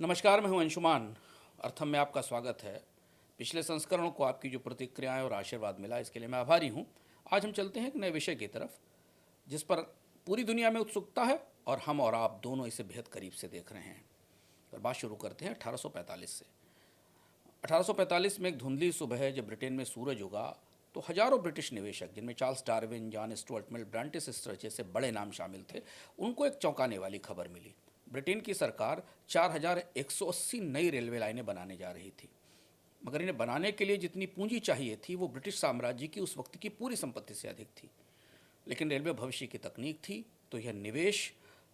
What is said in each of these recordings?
नमस्कार, मैं हूं अंशुमान। अर्थम में आपका स्वागत है। पिछले संस्करणों को आपकी जो प्रतिक्रियाएं और आशीर्वाद मिला, इसके लिए मैं आभारी हूं। आज हम चलते हैं एक नए विषय की तरफ, जिस पर पूरी दुनिया में उत्सुकता है और हम और आप दोनों इसे बेहद करीब से देख रहे हैं। और बात शुरू करते हैं 1845 से। 1845 में एक धुंधली सुबह है जब ब्रिटेन में सूरज उगा, तो हजारों ब्रिटिश निवेशक, जिनमें Charles Darwin, John Stuart Mill, ब्रांटिस स्ट्रच जैसे बड़े नाम शामिल थे, उनको एक चौंकाने वाली खबर मिली। ब्रिटेन की सरकार 4180 नई रेलवे लाइनें बनाने जा रही थी, मगर इन्हें बनाने के लिए जितनी पूंजी चाहिए थी वो ब्रिटिश साम्राज्य की उस वक्त की पूरी संपत्ति से अधिक थी। लेकिन रेलवे भविष्य की तकनीक थी, तो यह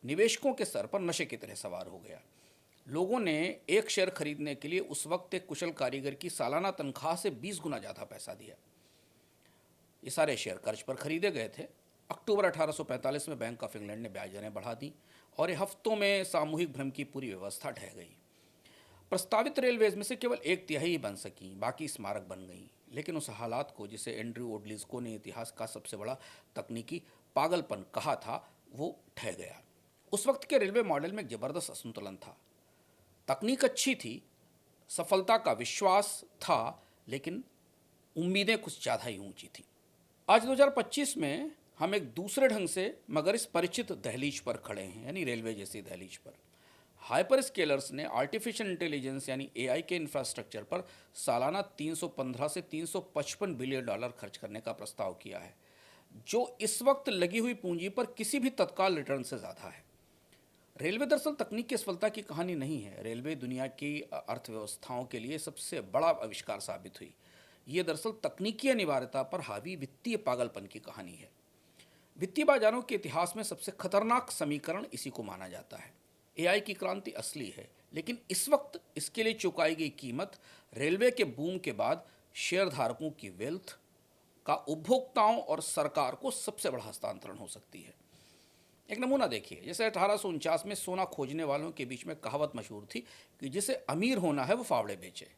निवेशकों के सर पर नशे की तरह सवार हो गया। लोगों ने एक शेयर खरीदने के लिए उस वक्त एक कुशल कारीगर की सालाना तनख्वाह से 20 गुना ज़्यादा पैसा दिया। ये सारे शेयर कर्ज पर खरीदे गए थे। अक्टूबर 1845 में बैंक ऑफ इंग्लैंड ने ब्याज दरें बढ़ा दी और ये हफ्तों में सामूहिक भ्रम की पूरी व्यवस्था ढह गई। प्रस्तावित रेलवेज में से केवल एक तिहाई ही बन सकी, बाकी स्मारक बन गई। लेकिन उस हालात को, जिसे एंड्रयू ओडलिस्को ने इतिहास का सबसे बड़ा तकनीकी पागलपन कहा था, वो ढह गया। उस वक्त के रेलवे मॉडल में एक जबरदस्त असंतुलन था। तकनीक अच्छी थी, सफलता का विश्वास था, लेकिन उम्मीदें कुछ ज़्यादा ही ऊंची थी। आज 2025 में हम एक दूसरे ढंग से मगर इस परिचित दहलीज पर खड़े हैं, यानी रेलवे जैसी दहलीज पर। हाइपर स्केलर्स ने आर्टिफिशियल इंटेलिजेंस यानी एआई के इंफ्रास्ट्रक्चर पर सालाना 315 से 355 बिलियन डॉलर खर्च करने का प्रस्ताव किया है, जो इस वक्त लगी हुई पूंजी पर किसी भी तत्काल रिटर्न से ज़्यादा है। रेलवे दरअसल तकनीक की सफलता की कहानी नहीं है। रेलवे दुनिया की अर्थव्यवस्थाओं के लिए सबसे बड़ा आविष्कार साबित हुई। ये दरअसल तकनीकी अनिवार्यता पर हावी वित्तीय पागलपन की कहानी है। वित्तीय बाजारों के इतिहास में सबसे खतरनाक समीकरण इसी को माना जाता है। एआई की क्रांति असली है, लेकिन इस वक्त इसके लिए चुकाई गई कीमत रेलवे के बूम के बाद शेयरधारकों की वेल्थ का उपभोक्ताओं और सरकार को सबसे बड़ा हस्तांतरण हो सकती है। एक नमूना देखिए, जैसे 1849 में सोना खोजने वालों के बीच में कहावत मशहूर थी कि जिसे अमीर होना है वो फावड़े बेचे।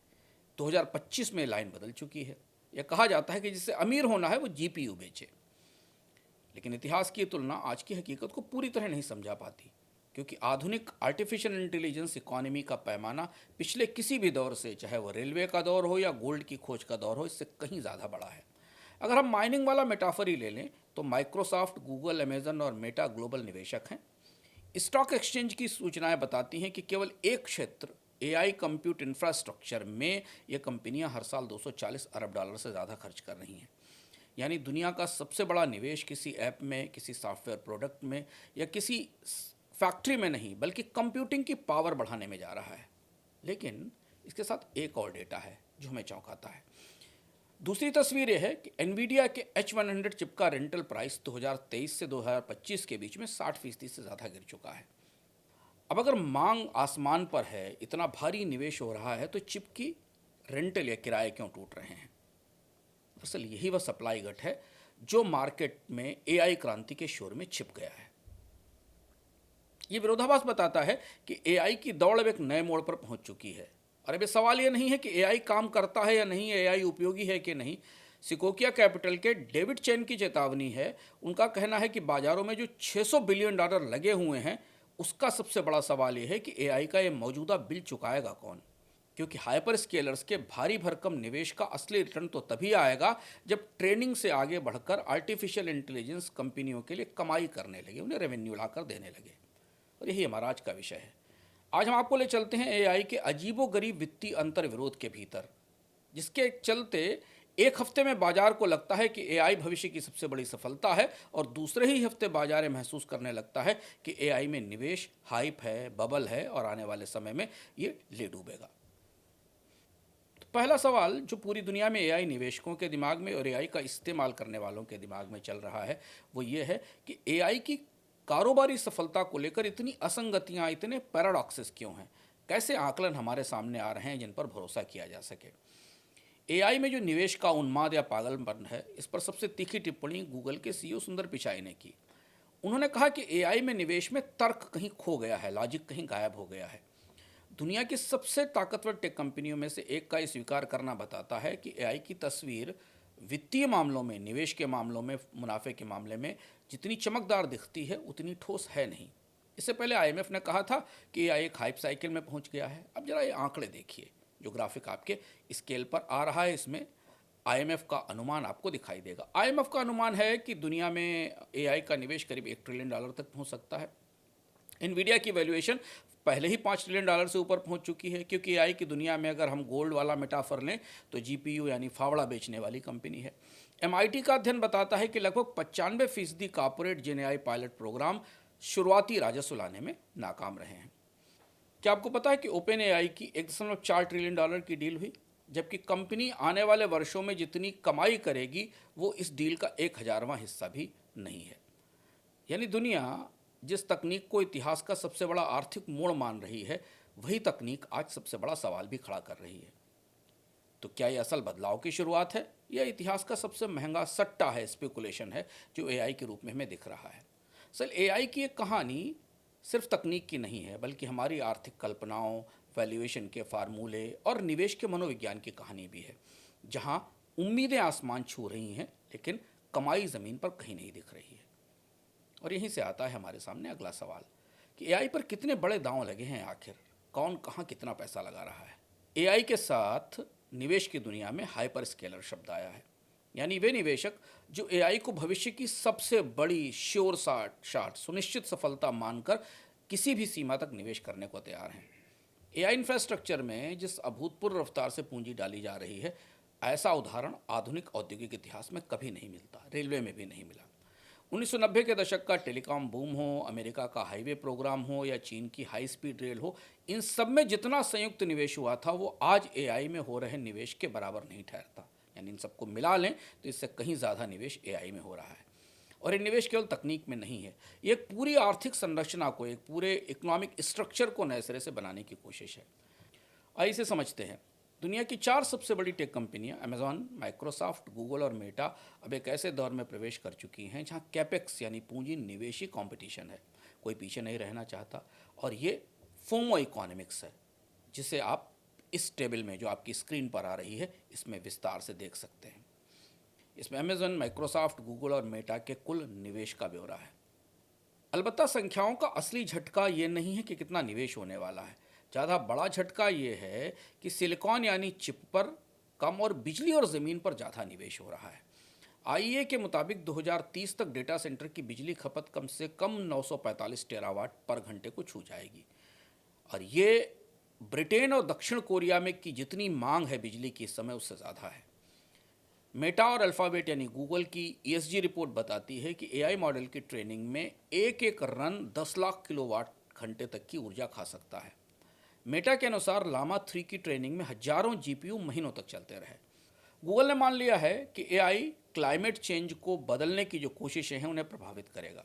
2025 में लाइन बदल चुकी है। यह कहा जाता है कि जिसे अमीर होना है वो जीपीयू बेचे। लेकिन इतिहास की तुलना आज की हकीकत को पूरी तरह नहीं समझा पाती, क्योंकि आधुनिक आर्टिफिशियल इंटेलिजेंस इकोनॉमी का पैमाना पिछले किसी भी दौर से, चाहे वो रेलवे का दौर हो या गोल्ड की खोज का दौर हो, इससे कहीं ज़्यादा बड़ा है। अगर हम माइनिंग वाला मेटाफर ही ले लें, तो माइक्रोसॉफ्ट, गूगल, अमेजन और मेटा ग्लोबल निवेशक हैं। स्टॉक एक्सचेंज की सूचनाएं बताती हैं कि केवल एक क्षेत्र, एआई कंप्यूट इंफ्रास्ट्रक्चर में ये कंपनियां हर साल 240 अरब डॉलर से ज़्यादा खर्च कर रही हैं। यानी दुनिया का सबसे बड़ा निवेश किसी ऐप में, किसी सॉफ्टवेयर प्रोडक्ट में या किसी फैक्ट्री में नहीं, बल्कि कंप्यूटिंग की पावर बढ़ाने में जा रहा है। लेकिन इसके साथ एक और डेटा है जो हमें चौंकाता है। दूसरी तस्वीर यह है कि एनवीडिया के H100 चिप का रेंटल प्राइस 2023 से 2025 के बीच में 60% से ज़्यादा गिर चुका है। अब अगर मांग आसमान पर है, इतना भारी निवेश हो रहा है, तो चिप की रेंटल या किराए क्यों टूट रहे हैं? दरअसल यही वह सप्लाई गट है जो मार्केट में एआई क्रांति के शोर में छिप गया है। ये विरोधाभास बताता है कि एआई की दौड़ अब एक नए मोड़ पर पहुंच चुकी है। और अब ये सवाल ये नहीं है कि एआई काम करता है या नहीं, एआई उपयोगी है कि नहीं। सिकोकिया कैपिटल के डेविड चेन की चेतावनी है। उनका कहना है कि बाजारों में जो 600 बिलियन डॉलर लगे हुए हैं, उसका सबसे बड़ा सवाल यह है कि एआई का ये मौजूदा बिल चुकाएगा कौन। क्योंकि हाइपर स्केलर्स के भारी भरकम निवेश का असली रिटर्न तो तभी आएगा जब ट्रेनिंग से आगे बढ़कर आर्टिफिशियल इंटेलिजेंस कंपनियों के लिए कमाई करने लगे, उन्हें रेवेन्यू लाकर देने लगे। और यही हमारा आज का विषय है। आज हम आपको ले चलते हैं एआई के अजीबोगरीब वित्तीय अंतर विरोध के भीतर, जिसके चलते एक हफ्ते में बाजार को लगता है कि एआई भविष्य की सबसे बड़ी सफलता है, और दूसरे ही हफ्ते बाजार महसूस करने लगता है कि एआई में निवेश हाइप है, बबल है और आने वाले समय में ये ले डूबेगा। तो पहला सवाल जो पूरी दुनिया में एआई निवेशकों के दिमाग में और एआई का इस्तेमाल करने वालों के दिमाग में चल रहा है, वो ये है कि एआई की कारोबारी सफलता को लेकर इतनी असंगतियां, इतने पैराडॉक्सेस क्यों हैं? कैसे आकलन हमारे सामने आ रहे हैं जिन पर भरोसा किया जा सके? एआई में जो निवेश का उन्माद या पागलपन है, इस पर सबसे तीखी टिप्पणी गूगल के सीईओ सुंदर पिचाई ने की। उन्होंने कहा कि एआई में निवेश में तर्क कहीं खो गया है, लॉजिक कहीं गायब हो गया है। दुनिया की सबसे ताकतवर टेक कंपनियों में से एक का ये स्वीकार करना बताता है कि एआई की तस्वीर वित्तीय मामलों में, निवेश के मामलों में, मुनाफे के मामले में जितनी चमकदार दिखती है, उतनी ठोस है नहीं। इससे पहले आईएमएफ ने कहा था कि एआई एक हाइप साइकिल में पहुंच गया है। अब जरा ये आंकड़े देखिए, जो ग्राफिक आपके स्केल पर आ रहा है, इसमें आईएमएफ का अनुमान आपको दिखाई देगा। आईएमएफ का अनुमान है कि दुनिया में एआई का निवेश करीब $1 ट्रिलियन तक पहुंच सकता है। इनवीडिया की वैल्यूएशन पहले ही $5 ट्रिलियन से ऊपर पहुंच चुकी है, क्योंकि एआई की दुनिया में अगर हम गोल्ड वाला मेटाफर लें तो जीपीयू यानी फावड़ा बेचने वाली कंपनी है। एमआईटी का अध्ययन बताता है कि लगभग 95% कॉर्पोरेट जेन एआई पायलट प्रोग्राम शुरुआती राजस्व लाने में नाकाम रहे हैं। क्या आपको पता है कि ओपन एआई की $1.4 ट्रिलियन की डील हुई, जबकि कंपनी आने वाले वर्षों में जितनी कमाई करेगी वो इस डील का 1,000वां हिस्सा भी नहीं है। यानी दुनिया जिस तकनीक को इतिहास का सबसे बड़ा आर्थिक मोड़ मान रही है, वही तकनीक आज सबसे बड़ा सवाल भी खड़ा कर रही है। तो क्या ये असल बदलाव की शुरुआत है या इतिहास का सबसे महंगा सट्टा है, स्पेकुलेशन है, जो एआई के रूप में हमें दिख रहा है? असल एआई की एक कहानी सिर्फ तकनीक की नहीं है, बल्कि हमारी आर्थिक कल्पनाओं, वैल्यूएशन के फार्मूले और निवेश के मनोविज्ञान की कहानी भी है, जहां उम्मीदें आसमान छू रही हैं लेकिन कमाई ज़मीन पर कहीं नहीं दिख रही है। और यहीं से आता है हमारे सामने अगला सवाल कि एआई पर कितने बड़े दांव लगे हैं, आखिर कौन कहाँ कितना पैसा लगा रहा है। एआई के साथ निवेश की दुनिया में हाइपर स्केलर शब्द आया है, यानी वे निवेशक जो एआई को भविष्य की सबसे बड़ी श्योर शॉट सुनिश्चित सफलता मानकर किसी भी सीमा तक निवेश करने को तैयार हैं। एआई इंफ्रास्ट्रक्चर में जिस अभूतपूर्व रफ्तार से पूंजी डाली जा रही है, ऐसा उदाहरण आधुनिक औद्योगिक इतिहास में कभी नहीं मिलता, रेलवे में भी नहीं मिला। 1990 के दशक का टेलीकॉम बूम हो, अमेरिका का हाईवे प्रोग्राम हो या चीन की हाई स्पीड रेल हो, इन सब में जितना संयुक्त निवेश हुआ था वो आज एआई में हो रहे निवेश के बराबर नहीं ठहरता। यानी इन सबको मिला लें तो इससे कहीं ज़्यादा निवेश एआई में हो रहा है। और ये निवेश केवल तकनीक में नहीं है, ये एक पूरी आर्थिक संरचना को, एक पूरे इकोनॉमिक स्ट्रक्चर को नए सिरे से बनाने की कोशिश है। आइए इसे समझते हैं। दुनिया की 4 सबसे बड़ी टेक कंपनियां अमेजॉन, माइक्रोसॉफ्ट, गूगल और मेटा अब एक ऐसे दौर में प्रवेश कर चुकी हैं जहां कैपेक्स यानी पूंजी निवेशी कंपटीशन है। कोई पीछे नहीं रहना चाहता, और ये फोमो इकोनॉमिक्स है, जिसे आप इस टेबल में जो आपकी स्क्रीन पर आ रही है इसमें विस्तार से देख सकते हैं। इसमें अमेजॉन, माइक्रोसॉफ्ट, गूगल और मेटा के कुल निवेश का ब्यौरा है। अलबत्ता संख्याओं का असली झटका ये नहीं है कि कितना निवेश होने वाला है, ज़्यादा बड़ा झटका ये है कि सिलिकॉन यानी चिप पर कम और बिजली और ज़मीन पर ज़्यादा निवेश हो रहा है। आईईए के मुताबिक 2030 तक डेटा सेंटर की बिजली खपत कम से कम 945 टेरावाट पर घंटे को छू जाएगी, और ये ब्रिटेन और दक्षिण कोरिया में की जितनी मांग है बिजली की इस समय उससे ज़्यादा है। मेटा और अल्फ़ाबेट यानी गूगल की ईएसजी रिपोर्ट बताती है कि एआई मॉडल की ट्रेनिंग में एक एक रन 10 लाख किलोवाट घंटे तक की ऊर्जा खा सकता है। मेटा के अनुसार लामा 3 की ट्रेनिंग में हजारों जीपीयू महीनों तक चलते रहे। गूगल ने मान लिया है कि एआई क्लाइमेट चेंज को बदलने की जो कोशिशें हैं उन्हें प्रभावित करेगा।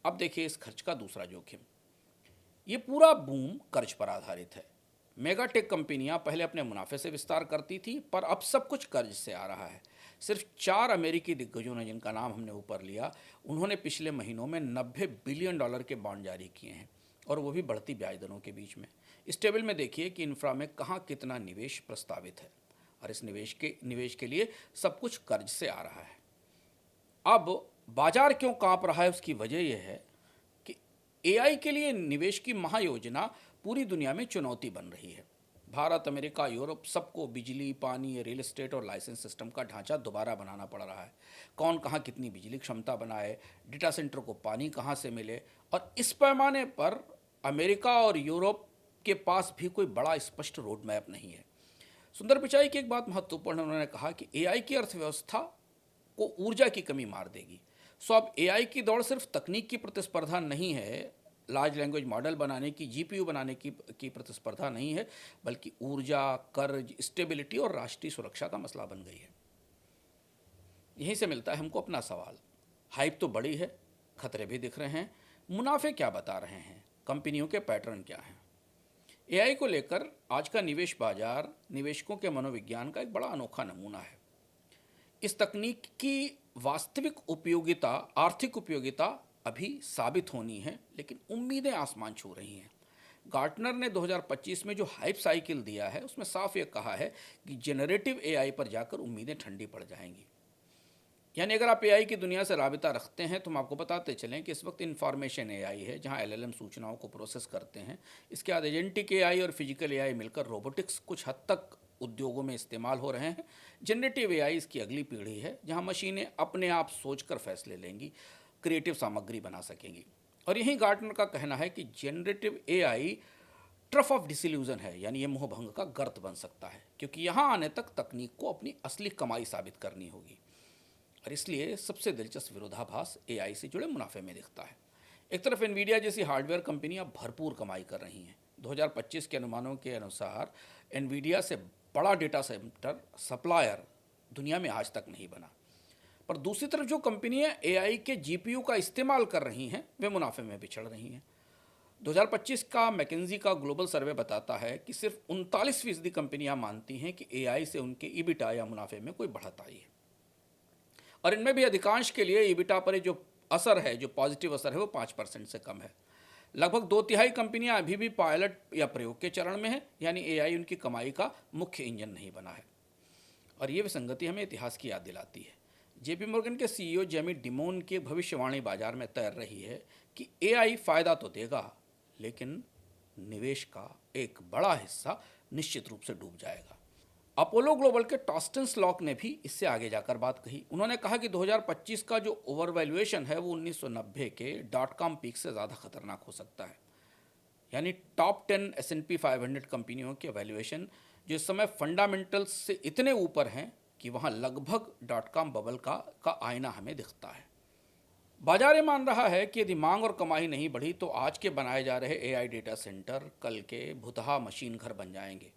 अब देखिए इस खर्च का दूसरा जोखिम। ये पूरा बूम कर्ज पर आधारित है। मेगा टेक कंपनियां पहले अपने मुनाफे से विस्तार करती थी, पर अब सब कुछ कर्ज से आ रहा है। सिर्फ 4 अमेरिकी दिग्गजों ने, जिनका नाम हमने ऊपर लिया, उन्होंने पिछले महीनों में $90 बिलियन के बॉन्ड जारी किए हैं, और वो भी बढ़ती ब्याज दरों के बीच में। इस टेबल में देखिए कि इंफ्रा में कहाँ कितना निवेश प्रस्तावित है, और इस निवेश के लिए सब कुछ कर्ज से आ रहा है। अब बाजार क्यों कांप रहा है, उसकी वजह यह है कि एआई के लिए निवेश की महायोजना पूरी दुनिया में चुनौती बन रही है। भारत, अमेरिका, यूरोप, सबको बिजली, पानी, रियल एस्टेट और लाइसेंस सिस्टम का ढांचा दोबारा बनाना पड़ रहा है। कौन कहाँ कितनी बिजली क्षमता बनाए, डेटा सेंटर को पानी कहाँ से मिले, और इस पैमाने पर अमेरिका और यूरोप के पास भी कोई बड़ा स्पष्ट रोड मैप नहीं है। सुंदर पिचाई की एक बात महत्वपूर्ण है, उन्होंने कहा कि एआई की अर्थव्यवस्था को ऊर्जा की कमी मार देगी। सो अब एआई की दौड़ सिर्फ तकनीक की प्रतिस्पर्धा नहीं है, लार्ज लैंग्वेज मॉडल बनाने की, जीपीयू बनाने की प्रतिस्पर्धा नहीं है, बल्कि ऊर्जा, कर्ज, स्टेबिलिटी और राष्ट्रीय सुरक्षा का मसला बन गई है। यहीं से मिलता है हमको अपना सवाल। हाइप तो बड़ी है, खतरे भी दिख रहे हैं, मुनाफे क्या बता रहे हैं, कंपनियों के पैटर्न क्या हैं? एआई को लेकर आज का निवेश बाजार निवेशकों के मनोविज्ञान का एक बड़ा अनोखा नमूना है। इस तकनीक की वास्तविक उपयोगिता, आर्थिक उपयोगिता अभी साबित होनी है, लेकिन उम्मीदें आसमान छू रही हैं। गार्टनर ने 2025 में जो हाइप साइकिल दिया है उसमें साफ ये कहा है कि जेनरेटिव एआई पर जाकर उम्मीदें ठंडी पड़ जाएंगी। यानी अगर आप एआई की दुनिया से राबिता रखते हैं तो हम आपको बताते चलें कि इस वक्त इन्फॉर्मेशन एआई है, जहां एलएलएम सूचनाओं को प्रोसेस करते हैं। इसके बाद एजेंटिक एआई और फिजिकल एआई मिलकर रोबोटिक्स कुछ हद तक उद्योगों में इस्तेमाल हो रहे हैं। जनरेटिव एआई इसकी अगली पीढ़ी है, जहां मशीनें अपने आप सोचकर फैसले लेंगी, क्रिएटिव सामग्री बना सकेंगी। और यही गार्टनर का कहना है कि generative AI trough of disillusion है, यानी ये मोह भंग का गर्त बन सकता है, क्योंकि यहाँ आने तक तकनीक को अपनी असली कमाई साबित करनी होगी। और इसलिए सबसे दिलचस्प विरोधाभास एआई से जुड़े मुनाफे में दिखता है। एक तरफ एनवीडिया जैसी हार्डवेयर कंपनियां भरपूर कमाई कर रही हैं। 2025 के अनुमानों के अनुसार एनवीडिया से बड़ा डेटा सेंटर सप्लायर दुनिया में आज तक नहीं बना। पर दूसरी तरफ जो कंपनियां एआई के जीपीयू का इस्तेमाल कर रही हैं, वे मुनाफे में बिछड़ रही हैं। 2025 का मैकेंजी का ग्लोबल सर्वे बताता है कि सिर्फ 39% कंपनियां मानती हैं कि एआई से उनके ईबिटा या मुनाफे में कोई बढ़त आई है। और इनमें भी अधिकांश के लिए ईबिटा पर जो असर है, जो पॉजिटिव असर है, वो 5% से कम है। लगभग 2/3 कंपनियां अभी भी पायलट या प्रयोग के चरण में हैं, यानी एआई उनकी कमाई का मुख्य इंजन नहीं बना है। और ये विसंगति हमें इतिहास की याद दिलाती है। जेपी मॉर्गन के सीईओ जेमी डिमोन की भविष्यवाणी बाजार में तैर रही है कि एआई फायदा तो देगा, लेकिन निवेश का एक बड़ा हिस्सा निश्चित रूप से डूब जाएगा। अपोलो ग्लोबल के टॉस्टन स्लॉक ने भी इससे आगे जाकर बात कही। उन्होंने कहा कि 2025 का जो ओवर वैल्यूएशन है वो 1990 के .com पीक से ज़्यादा खतरनाक हो सकता है। यानी टॉप 10 S&P 500 कंपनियों के वैल्यूएशन जो इस समय फंडामेंटल्स से इतने ऊपर हैं कि वहाँ लगभग .com बबल का आईना हमें दिखता है। बाजार ये मान रहा है कि यदि मांग और कमाई नहीं बढ़ी तो आज के बनाए जा रहे एआई डेटा सेंटर कल के भुतहा मशीन घर बन जाएंगे,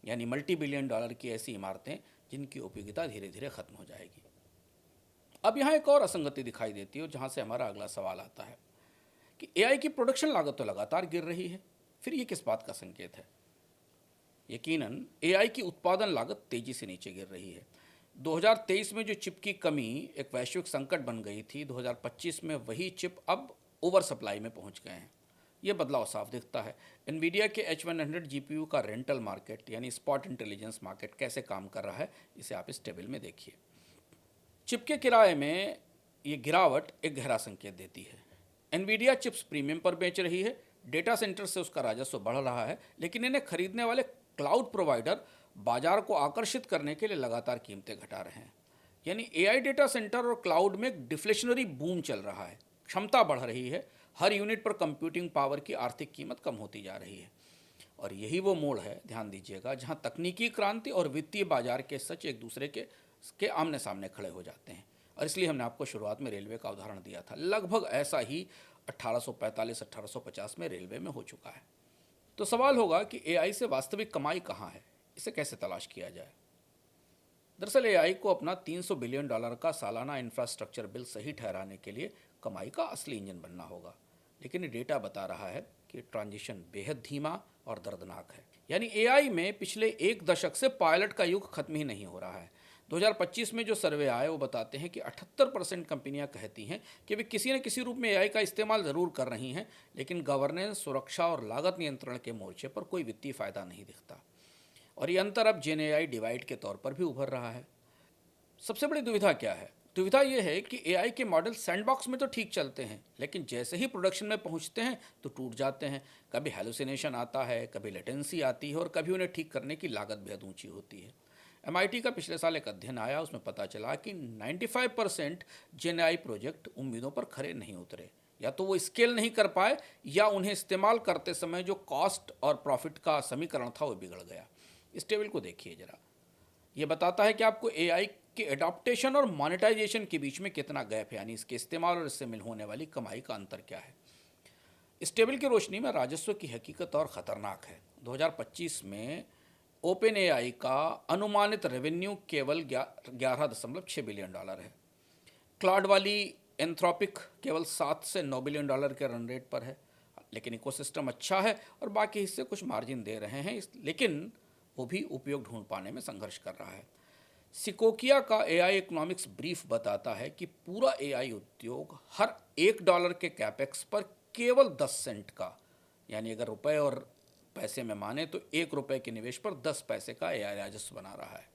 यानी $multi-billion की ऐसी इमारतें जिनकी उपयोगिता धीरे धीरे खत्म हो जाएगी। अब यहाँ एक और असंगति दिखाई देती है, जहाँ से हमारा अगला सवाल आता है कि एआई की प्रोडक्शन लागत तो लगातार गिर रही है, फिर ये किस बात का संकेत है? यकीनन एआई की उत्पादन लागत तेजी से नीचे गिर रही है। 2023 में जो चिप की कमी एक वैश्विक संकट बन गई थी, 2025 में वही चिप अब ओवर सप्लाई में पहुंच गए हैं। ये बदलाव साफ दिखता है। एनवीडिया के H100 जीपीयू का रेंटल मार्केट यानी स्पॉट इंटेलिजेंस मार्केट कैसे काम कर रहा है, इसे आप इस टेबल में देखिए। चिप के किराए में ये गिरावट एक गहरा संकेत देती है। एनवीडिया चिप्स प्रीमियम पर बेच रही है, डेटा सेंटर से उसका राजस्व बढ़ रहा है, लेकिन इन्हें खरीदने वाले क्लाउड प्रोवाइडर बाजार को आकर्षित करने के लिए लगातार कीमतें घटा रहे हैं। यानी एआई डेटा सेंटर और क्लाउड में एक डिफ्लेशनरी बूम चल रहा है, क्षमता बढ़ रही है, हर यूनिट पर कंप्यूटिंग पावर की आर्थिक कीमत कम होती जा रही है। और यही वो मोड़ है, ध्यान दीजिएगा, जहां तकनीकी क्रांति और वित्तीय बाजार के सच एक दूसरे के आमने सामने खड़े हो जाते हैं। और इसलिए हमने आपको शुरुआत में रेलवे का उदाहरण दिया था। लगभग ऐसा ही 1845-1850 में रेलवे में हो चुका है। तो सवाल होगा कि एआई से वास्तविक कमाई कहाँ है, इसे कैसे तलाश किया जाए? दरअसल एआई को अपना $300 बिलियन का सालाना इंफ्रास्ट्रक्चर बिल सही ठहराने के लिए कमाई का असली इंजन बनना होगा। लेकिन ये डेटा बता रहा है कि ट्रांजिशन बेहद धीमा और दर्दनाक है। यानी एआई में पिछले एक दशक से पायलट का युग खत्म ही नहीं हो रहा है। 2025 में जो सर्वे आए वो बताते हैं कि 78% कंपनियां कहती हैं कि वे किसी न किसी रूप में एआई का इस्तेमाल ज़रूर कर रही हैं, लेकिन गवर्नेंस, सुरक्षा और लागत नियंत्रण के मोर्चे पर कोई वित्तीय फ़ायदा नहीं दिखता। और ये अंतर अब जेन एआई डिवाइड के तौर पर भी उभर रहा है। सबसे बड़ी दुविधा क्या है? दुविधा यह है कि एआई के मॉडल सैंडबॉक्स में तो ठीक चलते हैं, लेकिन जैसे ही प्रोडक्शन में पहुंचते हैं तो टूट जाते हैं। कभी हेलुसिनेशन आता है, कभी लेटेंसी आती है और कभी उन्हें ठीक करने की लागत बेहद ऊंची होती है। MIT का पिछले साल एक अध्ययन आया, उसमें पता चला कि 95% जेन एआई प्रोजेक्ट उम्मीदों पर खरे नहीं उतरे। या तो वो स्केल नहीं कर पाए या उन्हें इस्तेमाल करते समय जो कॉस्ट और प्रॉफिट का समीकरण था वो बिगड़ गया। इस टेबल को देखिए जरा। ये बताता है कि आपको एआई के एडॉप्टेशन और मोनेटाइजेशन के बीच में कितना गैप है, यानी इसके इस्तेमाल और इससे मिल होने वाली कमाई का अंतर क्या है। इस टेबल की रोशनी में राजस्व की हकीकत और ख़तरनाक है। 2025 में ओपन एआई का अनुमानित रेवेन्यू केवल $11.6 बिलियन है। क्लाउड वाली एंथ्रोपिक केवल $7 से $9 बिलियन के रन रेट पर है। लेकिन इकोसिस्टम अच्छा है और बाकी हिस्से कुछ मार्जिन दे रहे हैं, लेकिन वो भी उपयोग ढूंढ पाने में संघर्ष कर रहा है। सिकोकिया का एआई इकोनॉमिक्स ब्रीफ बताता है कि पूरा एआई उद्योग हर $1 के कैपेक्स पर केवल 10 सेंट का, यानी अगर रुपए और पैसे में माने तो $1 के निवेश पर 10 पैसे का एआई राजस्व बना रहा है।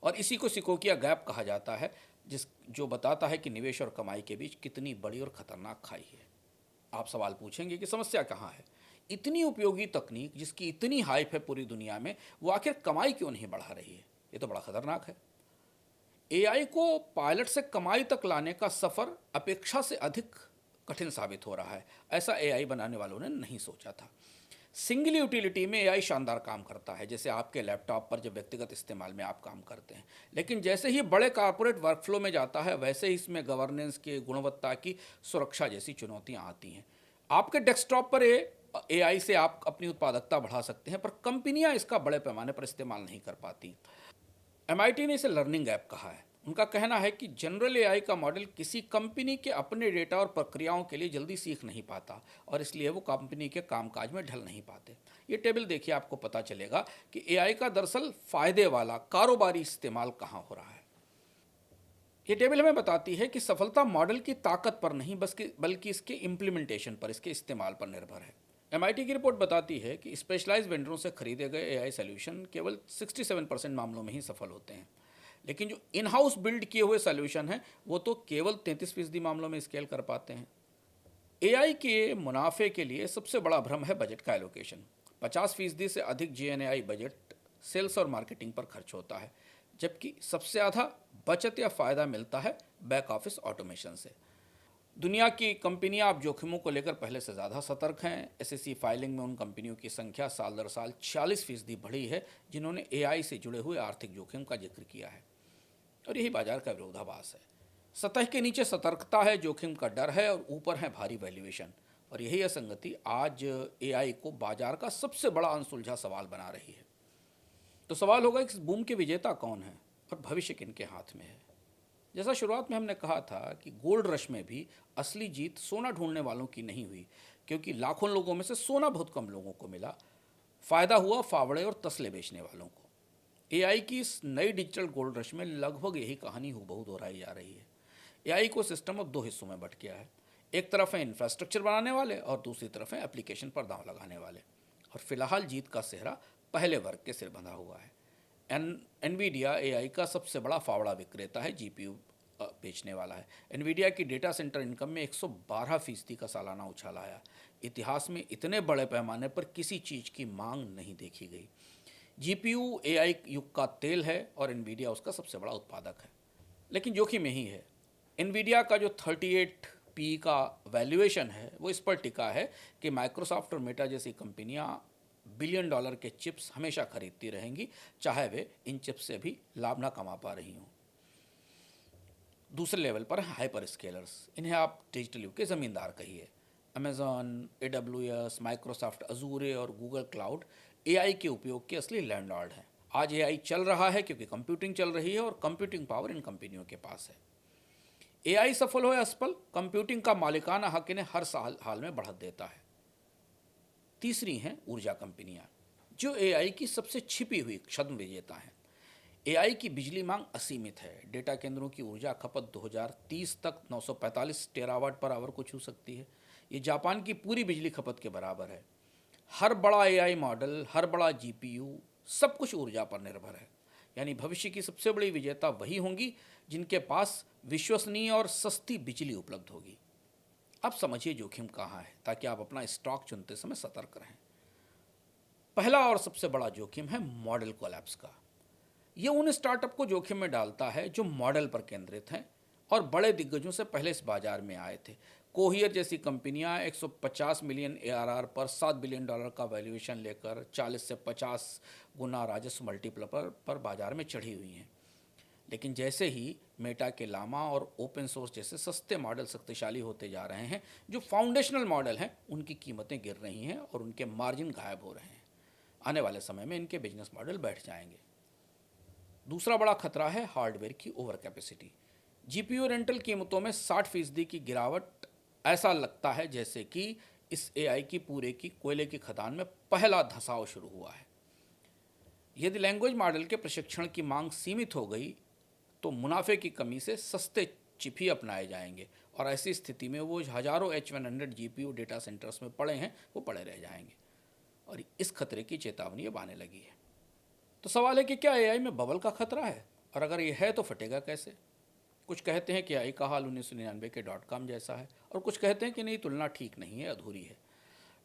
और इसी को सिकोकिया गैप कहा जाता है। जिस जो बताता है कि निवेश और कमाई के बीच कितनी बड़ी और खतरनाक खाई है। आप सवाल पूछेंगे कि समस्या कहाँ है? इतनी उपयोगी तकनीक जिसकी इतनी हाइप है पूरी दुनिया में, वो आखिर कमाई क्यों नहीं बढ़ा रही है? ये तो बड़ा खतरनाक है। एआई को पायलट से कमाई तक लाने का सफर अपेक्षा से अधिक कठिन साबित हो रहा है। ऐसा एआई बनाने वालों ने नहीं सोचा था। सिंगल यूटिलिटी में एआई शानदार काम करता है, जैसे आपके लैपटॉप पर जब व्यक्तिगत इस्तेमाल में आप काम करते हैं। लेकिन जैसे ही बड़े कॉर्पोरेट वर्कफ्लो में जाता है, वैसे ही इसमें गवर्नेंस की, गुणवत्ता की, सुरक्षा जैसी चुनौतियां आती हैं। आपके डेस्कटॉप पर एआई से आप अपनी उत्पादकता बढ़ा सकते हैं, पर कंपनियां इसका बड़े पैमाने पर इस्तेमाल नहीं कर पाती। एमआईटी ने इसे लर्निंग ऐप कहा है। उनका कहना है कि जनरल एआई का मॉडल किसी कंपनी के अपने डेटा और प्रक्रियाओं के लिए जल्दी सीख नहीं पाता, और इसलिए वो कंपनी के कामकाज में ढल नहीं पाते। ये टेबल देखिए, आपको पता चलेगा कि एआई का दरअसल फ़ायदे वाला कारोबारी इस्तेमाल कहाँ हो रहा है। ये टेबल हमें बताती है कि सफलता मॉडल की ताकत पर नहीं, बल्कि इसके इम्प्लीमेंटेशन पर, इसके इस्तेमाल पर निर्भर है। एमआईटी की रिपोर्ट बताती है कि स्पेशलाइज्ड वेंडरों से खरीदे गए एआई सॉल्यूशन केवल 67% मामलों में ही सफल होते हैं। लेकिन जो इन हाउस बिल्ड किए हुए सॉल्यूशन हैं, वो तो केवल 33% मामलों में स्केल कर पाते हैं। एआई के मुनाफे के लिए सबसे बड़ा भ्रम है बजट का एलोकेशन। 50% से अधिक जीएनएआई बजट सेल्स और मार्केटिंग पर खर्च होता है, जबकि सबसे आधा बचत या फ़ायदा मिलता है बैक ऑफिस ऑटोमेशन से। दुनिया की कंपनियां अब जोखिमों को लेकर पहले से ज़्यादा सतर्क हैं। एसएससी फाइलिंग में उन कंपनियों की संख्या साल दर साल 40% बढ़ी है जिन्होंने एआई से जुड़े हुए आर्थिक जोखिम का जिक्र किया है। और यही बाजार का विरोधाभास है। सतह के नीचे सतर्कता है, जोखिम का डर है, और ऊपर है भारी वैल्यूएशन। और यही असंगति आज एआई को बाजार का सबसे बड़ा अनसुलझा सवाल बना रही है। तो सवाल होगा कि इस बूम के विजेता कौन है और भविष्य किनके हाथ में है। जैसा शुरुआत में हमने कहा था कि गोल्ड रश में भी असली जीत सोना ढूंढने वालों की नहीं हुई, क्योंकि लाखों लोगों में से सोना बहुत कम लोगों को मिला। फ़ायदा हुआ फावड़े और तसले बेचने वालों को। एआई की इस नई डिजिटल गोल्ड रश में लगभग यही कहानी हूबहू दोहराई जा रही है। एआई को सिस्टम अब दो हिस्सों में बंट गया है। एक तरफ है इंफ्रास्ट्रक्चर बनाने वाले और दूसरी तरफ है एप्लीकेशन पर दांव लगाने वाले। और फिलहाल जीत का सेहरा पहले वर्ग के सिर बंधा हुआ है। एनवीडिया एआई का सबसे बड़ा फावड़ा विक्रेता है, जीपीयू बेचने वाला है। एनवीडिया की डेटा सेंटर इनकम में 112% का सालाना उछाल आया। इतिहास में इतने बड़े पैमाने पर किसी चीज़ की मांग नहीं देखी गई। जीपीयू एआई युग का तेल है और एनवीडिया उसका सबसे बड़ा उत्पादक है। लेकिन जोखिम यही है। एनवीडिया का जो 38 पी का वैल्यूएशन है, वो इस पर टिका है कि माइक्रोसॉफ्ट और मेटा जैसी कंपनियां बिलियन डॉलर के चिप्स हमेशा खरीदती रहेंगी, चाहे वे इन चिप्स से भी लाभ ना कमा पा रही हों। दूसरे लेवल पर हाइपर स्केलर्स, इन्हें आप डिजिटल युग के ज़मींदार कहिए। अमेज़ॉन, AWS, माइक्रोसॉफ्ट अजूरे और गूगल क्लाउड एआई के उपयोग के असली लैंडलॉर्ड हैं। आज एआई चल रहा है क्योंकि कंप्यूटिंग चल रही है, और कंप्यूटिंग पावर इन कंपनियों के पास है। एआई सफल हो या असफल, कंप्यूटिंग का मालिकाना हक इन्हें हर साल हाल में बढ़त देता है। तीसरी हैं ऊर्जा कंपनियां, जो एआई की सबसे छिपी हुई छद्म विजेता हैं। एआई की बिजली मांग असीमित है। डेटा केंद्रों की ऊर्जा खपत 2030 तक 945 टेरावाट पर आवर को छू सकती है। ये जापान की पूरी बिजली खपत के बराबर है। हर बड़ा एआई मॉडल, हर बड़ा जीपीयू, सब कुछ ऊर्जा पर निर्भर है। यानी भविष्य की सबसे बड़ी विजेता वही होंगी जिनके पास विश्वसनीय और सस्ती बिजली उपलब्ध होगी। अब समझिए जोखिम कहाँ है, ताकि आप अपना स्टॉक चुनते समय सतर्क रहें। पहला और सबसे बड़ा जोखिम है मॉडल कोलैप्स का। ये उन स्टार्टअप को जोखिम में डालता है जो मॉडल पर केंद्रित हैं और बड़े दिग्गजों से पहले इस बाजार में आए थे। कोहियर जैसी कंपनियां 150 मिलियन एआरआर पर $7 बिलियन का वैल्यूएशन लेकर 40 से 50 गुना राजस्व मल्टीप्लर पर बाजार में चढ़ी हुई हैं। लेकिन जैसे ही मेटा के लामा और ओपन सोर्स जैसे सस्ते मॉडल शक्तिशाली होते जा रहे हैं, जो फाउंडेशनल मॉडल हैं उनकी कीमतें गिर रही हैं और उनके मार्जिन गायब हो रहे हैं। आने वाले समय में इनके बिजनेस मॉडल बैठ जाएंगे। दूसरा बड़ा खतरा है हार्डवेयर की ओवर कैपेसिटी। जीपीयू रेंटल कीमतों में 60% की गिरावट। ऐसा लगता है जैसे कि इस एआई की पूरे की कोयले की खदान में पहला धंसाव शुरू हुआ है। यदि लैंग्वेज मॉडल के प्रशिक्षण की मांग सीमित हो गई तो मुनाफे की कमी से सस्ते चिप ही अपनाए जाएंगे, और ऐसी स्थिति में वो हज़ारों H100 जीपीयू डेटा सेंटर्स में पड़े हैं, वो पड़े रह जाएंगे। और इस खतरे की चेतावनी अब आने लगी है। तो सवाल है कि क्या एआई में बबल का खतरा है, और अगर ये है तो फटेगा कैसे? कुछ कहते हैं कि AI का हाल 1999 के .com जैसा है, और कुछ कहते हैं कि नहीं, तुलना ठीक नहीं है, अधूरी है।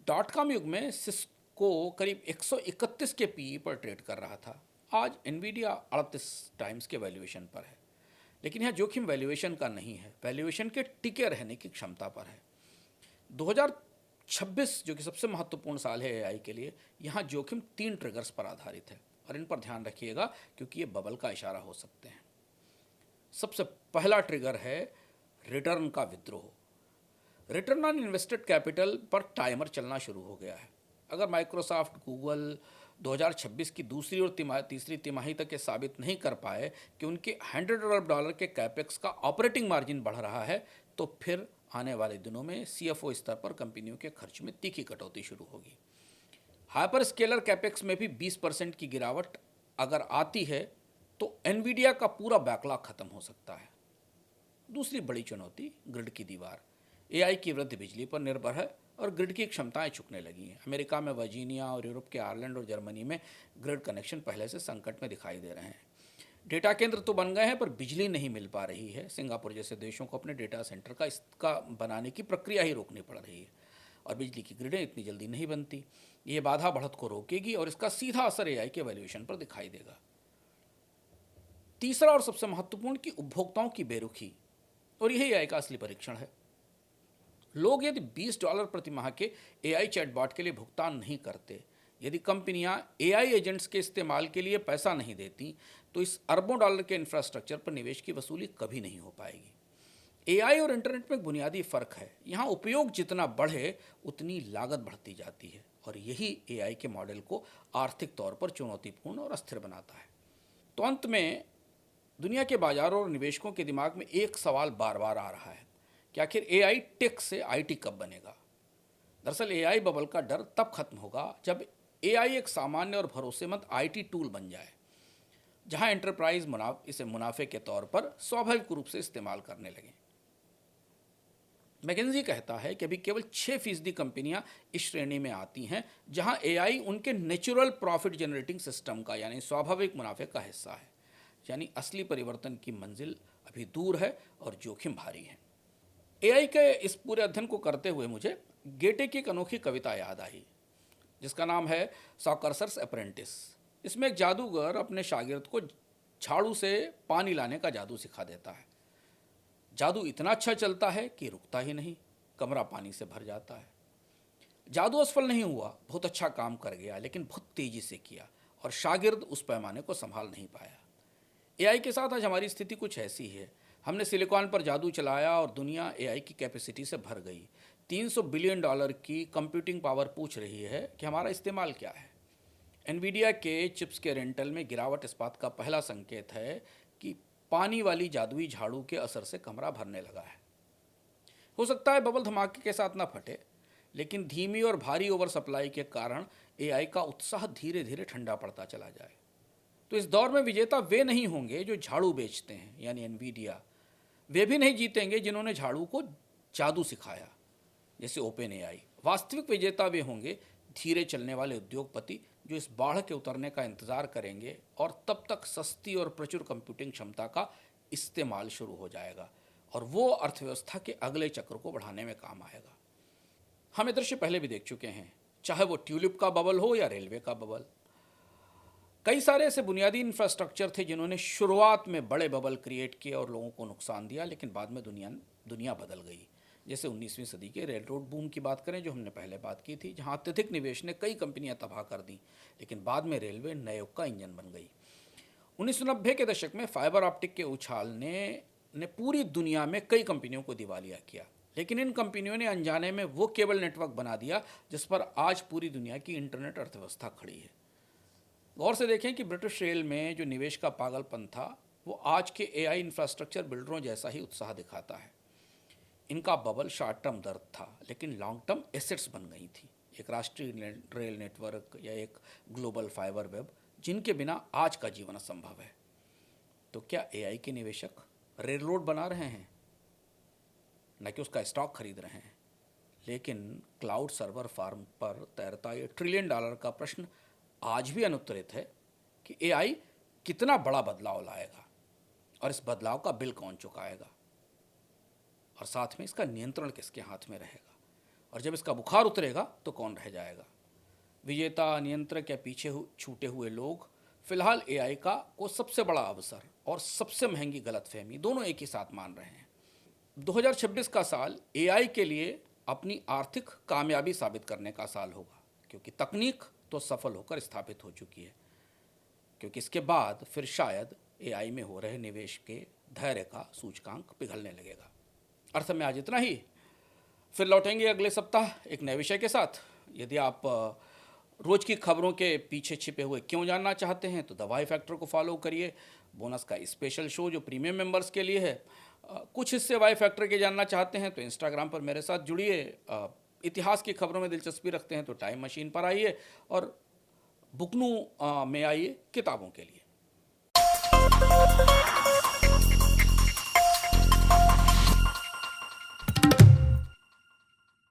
.com युग में सिस्को करीब 131 के पीई पर ट्रेड कर रहा था। आज एनवीडिया 38 टाइम्स के वैल्यूएशन पर है। लेकिन यह जोखिम वैल्यूएशन का नहीं है, वैल्यूएशन के टिके रहने की क्षमता पर है। 2026 जो कि सबसे महत्वपूर्ण साल है एआई के लिए, यहाँ जोखिम 3 ट्रिगर्स पर आधारित है, और इन पर ध्यान रखिएगा क्योंकि ये बबल का इशारा हो सकते हैं। सबसे पहला ट्रिगर है रिटर्न का विद्रोह। रिटर्न ऑन इन्वेस्टेड कैपिटल पर टाइमर चलना शुरू हो गया है। अगर माइक्रोसॉफ्ट, गूगल 2026 की दूसरी और तीसरी तिमाही तक ये साबित नहीं कर पाए कि उनके $100 अरब के कैपेक्स का ऑपरेटिंग मार्जिन बढ़ रहा है, तो फिर आने वाले दिनों में CFO स्तर पर कंपनियों के खर्च में तीखी कटौती शुरू होगी। हाइपर स्केलर कैपेक्स में भी 20% की गिरावट अगर आती है तो एनवीडिया का पूरा बैकलॉग खत्म हो सकता है। दूसरी बड़ी चुनौती ग्रिड की दीवार। एआई की वृद्धि बिजली पर निर्भर है और ग्रिड की क्षमताएं झुकने लगी हैं। अमेरिका में वर्जीनिया और यूरोप के आयरलैंड और जर्मनी में ग्रिड कनेक्शन पहले से संकट में दिखाई दे रहे हैं। डेटा केंद्र तो बन गए हैं पर बिजली नहीं मिल पा रही है। सिंगापुर जैसे देशों को अपने डेटा सेंटर का इसका बनाने की प्रक्रिया ही रोकनी पड़ रही है, और बिजली की ग्रिडें इतनी जल्दी नहीं बनती। ये बाधा बढ़त को रोकेगी और इसका सीधा असर एआई के वैल्यूएशन पर दिखाई देगा। तीसरा और सबसे महत्वपूर्ण कि उपभोक्ताओं की बेरुखी, और यही एआई का असली परीक्षण है। लोग यदि $20 प्रति माह के एआई चैटबॉट के लिए भुगतान नहीं करते, यदि कंपनियां एआई एजेंट्स के इस्तेमाल के लिए पैसा नहीं देती, तो इस अरबों डॉलर के इंफ्रास्ट्रक्चर पर निवेश की वसूली कभी नहीं हो पाएगी। एआई और इंटरनेट में एक बुनियादी फ़र्क है। यहाँ उपयोग जितना बढ़े उतनी लागत बढ़ती जाती है, और यही एआई के मॉडल को आर्थिक तौर पर चुनौतीपूर्ण और अस्थिर बनाता है। तो अंत में दुनिया के बाजारों और निवेशकों के दिमाग में एक सवाल बार बार आ रहा है कि आखिर एआई टेक से आईटी कब बनेगा। दरअसल एआई बबल का डर तब खत्म होगा जब एआई एक सामान्य और भरोसेमंद आईटी टूल बन जाए, जहां एंटरप्राइज इसे मुनाफे के तौर पर स्वाभाविक रूप से इस्तेमाल करने लगे। मैकेंजी कहता है कि अभी केवल 6% कंपनियां इस श्रेणी में आती हैं जहां एआई उनके नेचुरल प्रॉफिट जनरेटिंग सिस्टम का यानी स्वाभाविक मुनाफे का हिस्सा है। यानी असली परिवर्तन की मंजिल अभी दूर है और जोखिम भारी है। एआई के इस पूरे अध्ययन को करते हुए मुझे गेटे की एक अनोखी कविता याद आई, जिसका नाम है सॉकर्सर्स अप्रेंटिस। इसमें एक जादूगर अपने शागिर्द को झाड़ू से पानी लाने का जादू सिखा देता है। जादू इतना अच्छा चलता है कि रुकता ही नहीं, कमरा पानी से भर जाता है। जादू असफल नहीं हुआ, बहुत अच्छा काम कर गया, लेकिन बहुत तेजी से किया, और शागिर्द उस पैमाने को संभाल नहीं पाया। एआई के साथ आज हमारी स्थिति कुछ ऐसी है। हमने सिलिकॉन पर जादू चलाया और दुनिया एआई की कैपेसिटी से भर गई। $300 बिलियन की कंप्यूटिंग पावर पूछ रही है कि हमारा इस्तेमाल क्या है। एनवीडिया के चिप्स के रेंटल में गिरावट इस बात का पहला संकेत है कि पानी वाली जादुई झाड़ू के असर से कमरा भरने लगा है। हो सकता है बबल धमाके के साथ ना फटे, लेकिन धीमी और भारी ओवर सप्लाई के कारण एआई का उत्साह धीरे धीरे ठंडा पड़ता चला जाए। तो इस दौर में विजेता वे नहीं होंगे जो झाड़ू बेचते हैं यानी एनवीडिया। वे भी नहीं जीतेंगे जिन्होंने झाड़ू को जादू सिखाया जैसे ओपन एआई। वास्तविक विजेता वे होंगे धीरे चलने वाले उद्योगपति जो इस बाढ़ के उतरने का इंतजार करेंगे, और तब तक सस्ती और प्रचुर कंप्यूटिंग क्षमता का इस्तेमाल शुरू हो जाएगा, और वो अर्थव्यवस्था के अगले चक्र को बढ़ाने में काम आएगा। हम ये दृश्य पहले भी देख चुके हैं, चाहे वो ट्यूलिप का बबल हो या रेलवे का बबल। कई सारे ऐसे बुनियादी इंफ्रास्ट्रक्चर थे जिन्होंने शुरुआत में बड़े बबल क्रिएट किए और लोगों को नुकसान दिया, लेकिन बाद में दुनिया बदल गई। जैसे 19वीं सदी के रेल रोड बूम की बात करें जो हमने पहले बात की थी, जहां अत्यधिक निवेश ने कई कंपनियां तबाह कर दी, लेकिन बाद में रेलवे नए युग का इंजन बन गई। 1990 के दशक में फाइबर ऑप्टिक के उछाल ने पूरी दुनिया में कई कंपनियों को दिवालिया किया, लेकिन इन कंपनियों ने अनजाने में वो केबल नेटवर्क बना दिया जिस पर आज पूरी दुनिया की इंटरनेट अर्थव्यवस्था खड़ी है। गौर से देखें कि ब्रिटिश रेल में जो निवेश का पागलपन था वो आज के एआई इंफ्रास्ट्रक्चर बिल्डरों जैसा ही उत्साह दिखाता है। इनका बबल शॉर्ट टर्म दर्द था, लेकिन लॉन्ग टर्म एसेट्स बन गई थी, एक राष्ट्रीय रेल नेटवर्क या एक ग्लोबल फाइबर वेब, जिनके बिना आज का जीवन असंभव है। तो क्या एआई के निवेशक रेल रोड बना रहे हैं, न कि उसका स्टॉक खरीद रहे हैं? लेकिन क्लाउड सर्वर फार्म पर तैरता ये $1 ट्रिलियन का प्रश्न आज भी अनुत्तरित है कि एआई कितना बड़ा बदलाव लाएगा। और इस बदलाव का बिल कौन चुकाएगा, और साथ में इसका नियंत्रण किसके हाथ में रहेगा, और जब इसका बुखार उतरेगा तो कौन रह जाएगा। विजेता, नियंत्रक या पीछे छूटे हुए लोग, फिलहाल एआई को सबसे बड़ा अवसर और सबसे महंगी गलतफहमी दोनों एक ही साथ मान रहे हैं। 2026 का साल एआई के लिए अपनी आर्थिक कामयाबी साबित करने का साल होगा, क्योंकि तकनीक तो सफल होकर स्थापित हो चुकी है, क्योंकि इसके बाद फिर शायद एआई में हो रहे निवेश के धैर्य का सूचकांक पिघलने लगेगा। अर्थ में आज इतना ही, फिर लौटेंगे अगले सप्ताह एक नए विषय के साथ। यदि आप रोज की खबरों के पीछे छिपे हुए क्यों जानना चाहते हैं तो द वाई फैक्टर को फॉलो करिए। बोनस का स्पेशल शो जो प्रीमियम मेंबर्स के लिए है, कुछ हिस्से वाई फैक्टर के जानना चाहते हैं तो इंस्टाग्राम पर मेरे साथ जुड़िए। इतिहास की खबरों में दिलचस्पी रखते हैं तो टाइम मशीन पर आइए, और बुकनू में आइए किताबों के लिए।